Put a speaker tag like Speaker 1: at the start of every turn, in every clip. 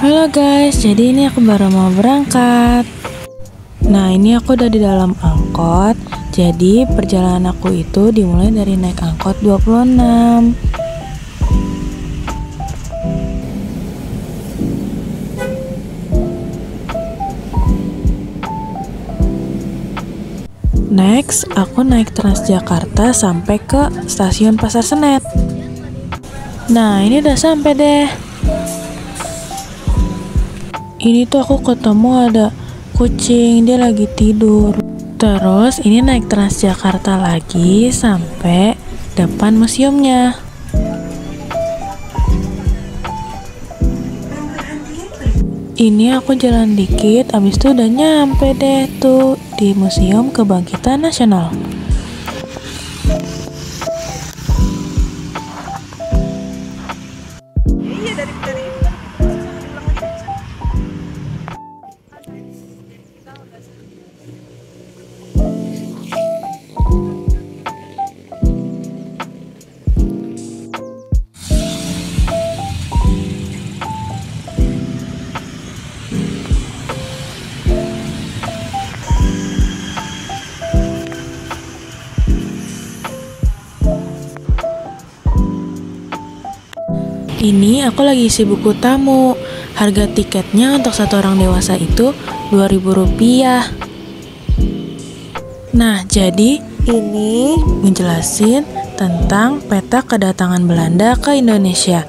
Speaker 1: Halo guys, jadi ini aku baru mau berangkat. Nah, ini aku udah di dalam angkot. Jadi perjalanan aku itu dimulai dari naik angkot 26. Next, aku naik Transjakarta sampai ke stasiun Pasar Senen. Nah, ini udah sampai deh. Ini tuh aku ketemu ada kucing, dia lagi tidur. Terus ini naik Transjakarta lagi sampai depan museumnya. Ini aku jalan dikit, abis itu udah nyampe deh tuh di Museum Kebangkitan Nasional. Ini aku lagi isi buku tamu. Harga tiketnya untuk satu orang dewasa itu Rp2.000. Nah, jadi ini ngejelasin tentang peta kedatangan Belanda ke Indonesia.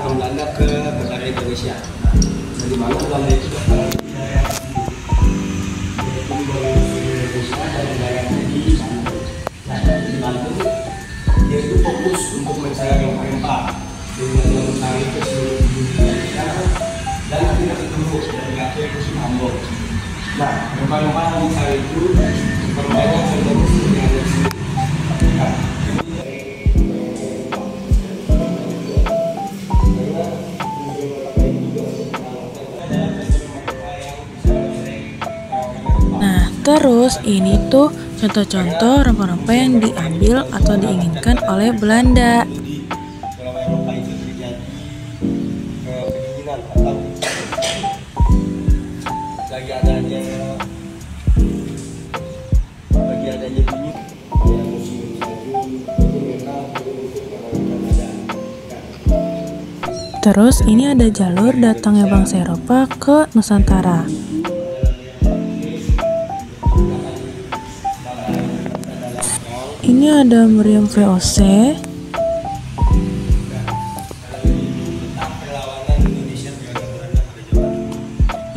Speaker 2: Belanda ke negara Indonesia. Di mana Belanda itu datang di daerah Indonesia dan wilayahnya di Banten. Nah, di Banten dia itu fokus untuk mencari rempah-rempah dengan mencari ke seluruh Indonesia dan akhirnya ketemu dari Aceh ke Ambon. Nah, rempah-rempah yang dicari itu berbanyak jenis yang ada di sini.
Speaker 1: Terus ini tuh contoh-contoh rempah-rempah yang diambil atau diinginkan oleh Belanda. Terus ini ada jalur datangnya bangsa Eropa ke Nusantara. Ini ada meriam VOC.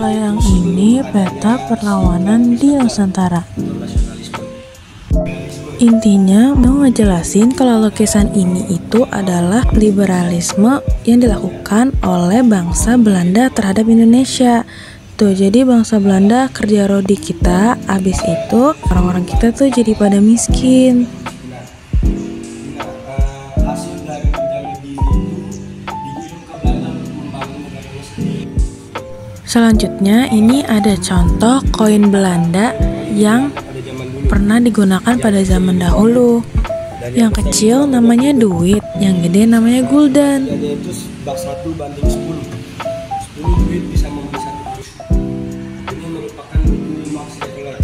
Speaker 1: Yang ini peta perlawanan di Nusantara. Intinya mau ngejelasin kalau lukisan ini itu adalah liberalisme yang dilakukan oleh bangsa Belanda terhadap Indonesia. Tuh, jadi bangsa Belanda kerja rodi kita, abis itu orang-orang kita tuh jadi pada miskin. Selanjutnya ini ada contoh koin Belanda yang pernah digunakan pada zaman dahulu. Yang kecil namanya duit, yang gede namanya gulden.
Speaker 2: Jadi itu bak 1 banding 10. 10 duit bisa membeli 1 duit. Ini merupakan buku Max Havelaar.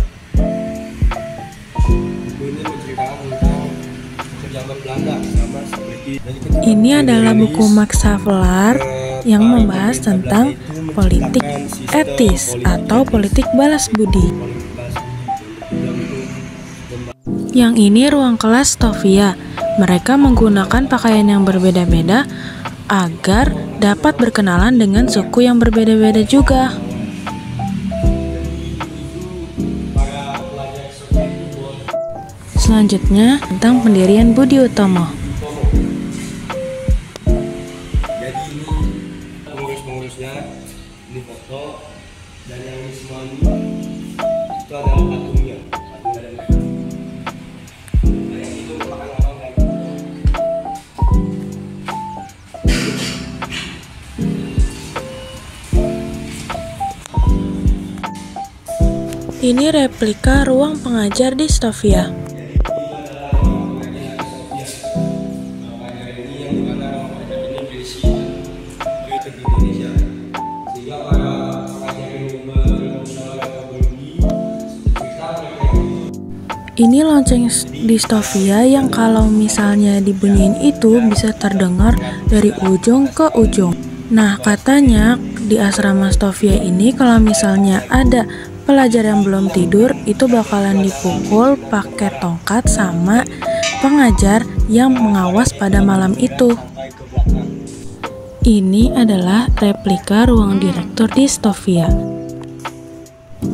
Speaker 2: Buku ini menceritakan tentang kejaman Belanda sama seperti.
Speaker 1: Ini adalah buku Max Havelaar yang membahas tentang politik etis atau politik balas budi. Yang ini ruang kelas Stovia. Mereka menggunakan pakaian yang berbeda-beda agar dapat berkenalan dengan suku yang berbeda-beda juga. Selanjutnya tentang pendirian Budi Utomo.
Speaker 2: Jadi ini pengurus-pengurusnya, ini foto, dan yang ini semua ini itu adalah patungnya, patung dari mereka. Nah, yang itu merupakan lambang dari
Speaker 1: Ini replika ruang pengajar di Stovia. Ini lonceng di Stovia yang kalau misalnya dibunyiin itu bisa terdengar dari ujung ke ujung. Nah, katanya di asrama Stovia ini kalau misalnya ada pelajar yang belum tidur itu bakalan dipukul pakai tongkat sama pengajar yang mengawas pada malam itu. Ini adalah replika ruang direktur di Stovia.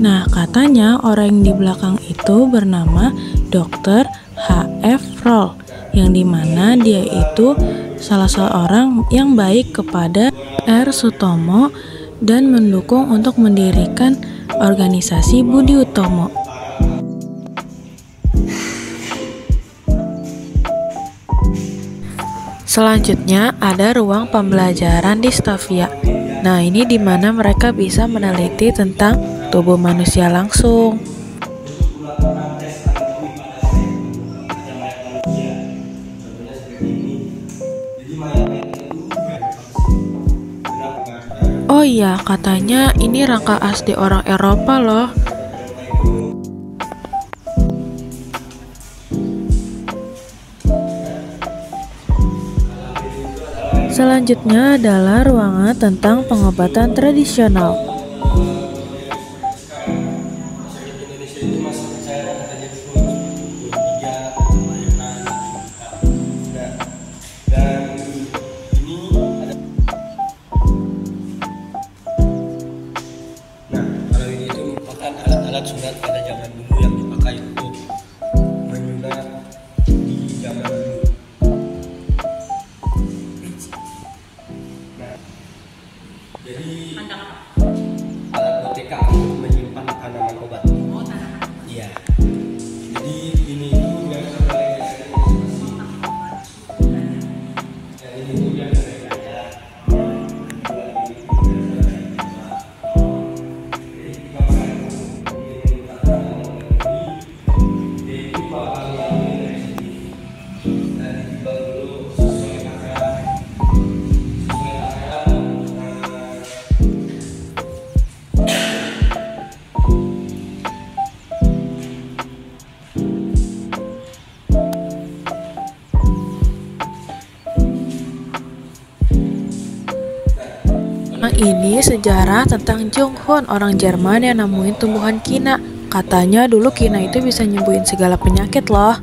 Speaker 1: Nah, katanya orang yang di belakang itu bernama Dr. H.F. Roll, yang dimana dia itu salah seorang yang baik kepada R. Sutomo dan mendukung untuk mendirikan organisasi Budi Utomo. Selanjutnya ada ruang pembelajaran di Stovia. Nah, ini dimana mereka bisa meneliti tentang tubuh manusia langsung. Oh iya, katanya ini rangka asli orang Eropa loh. Selanjutnya adalah ruangan tentang pengobatan tradisional.
Speaker 2: Alat sunat pada zaman dulu yang dipakai untuk menyunat di zaman dulu. Nah, jadi alat boteka untuk menyimpan tanaman obat. Iya. Jadi ini itu yang ini itu yang
Speaker 1: Ini sejarah tentang Jung Hoon, orang Jerman yang nemuin tumbuhan kina. Katanya dulu kina itu bisa nyembuhin segala penyakit loh.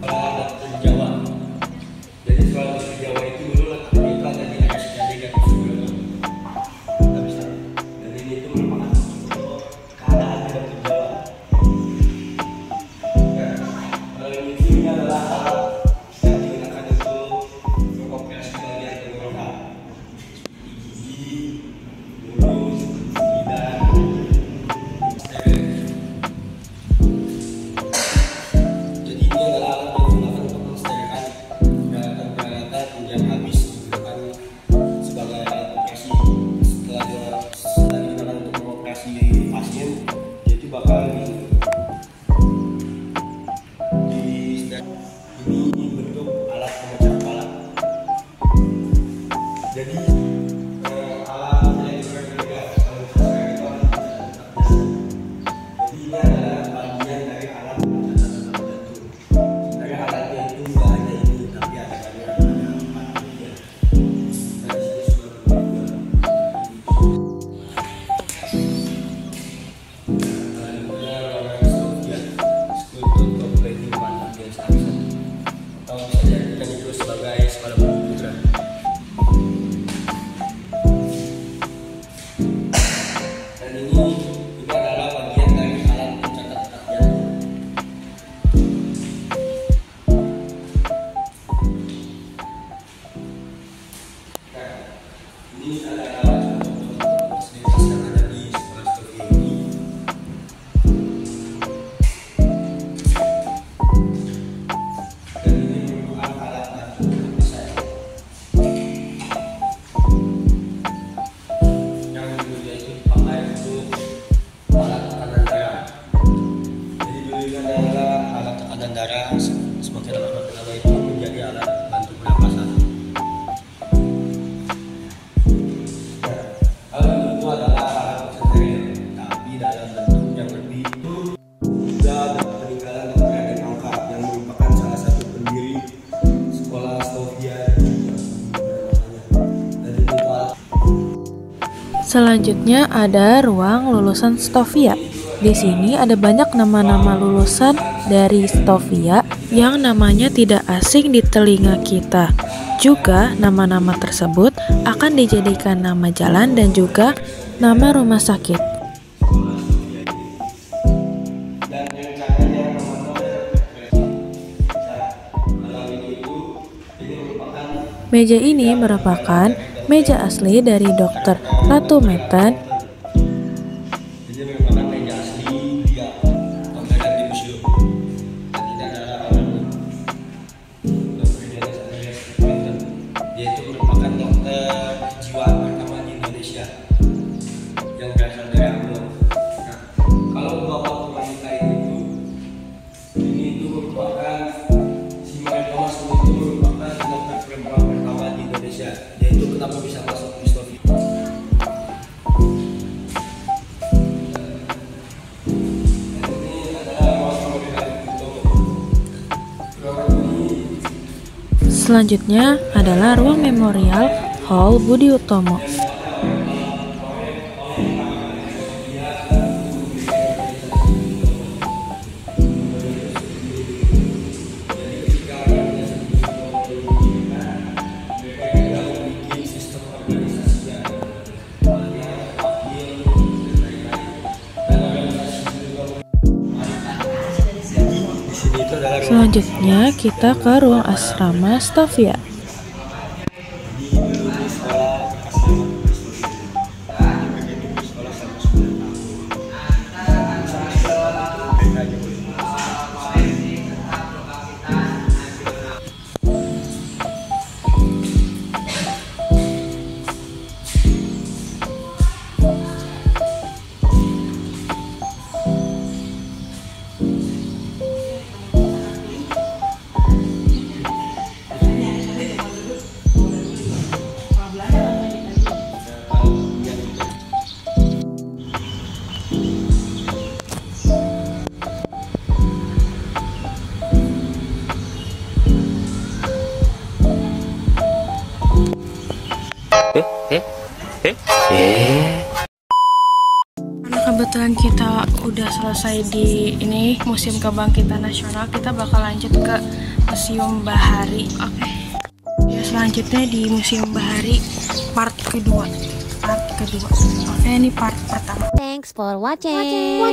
Speaker 1: Selanjutnya ada ruang lulusan Stovia. Di sini ada banyak nama-nama lulusan dari Stovia yang namanya tidak asing di telinga kita. Juga nama-nama tersebut akan dijadikan nama jalan dan juga nama rumah sakit. Meja ini merupakan meja asli dari Dr. Ratu Metan.
Speaker 2: Ini merupakan meja asli dia terdapat di museum. Dan ini adalah dia itu merupakan dokter kejiwaan pertama di Indonesia yang berasal dari Ambon. Nah, kalau bapak wanita ini merupakan si Mary Thomas itu merupakan dokter perempuan pertama di Indonesia. Dia itu kenapa bisa masuk di Stovia?
Speaker 1: Selanjutnya adalah ruang memorial Hall Budi Utomo. Selanjutnya kita ke ruang asrama Stovia. Karena kebetulan kita udah selesai di ini Museum Kebangkitan Nasional, kita bakal lanjut ke Museum Bahari. Oke. Ya, selanjutnya di Museum Bahari part kedua. Oke, ini part pertama.
Speaker 3: Thanks for watching.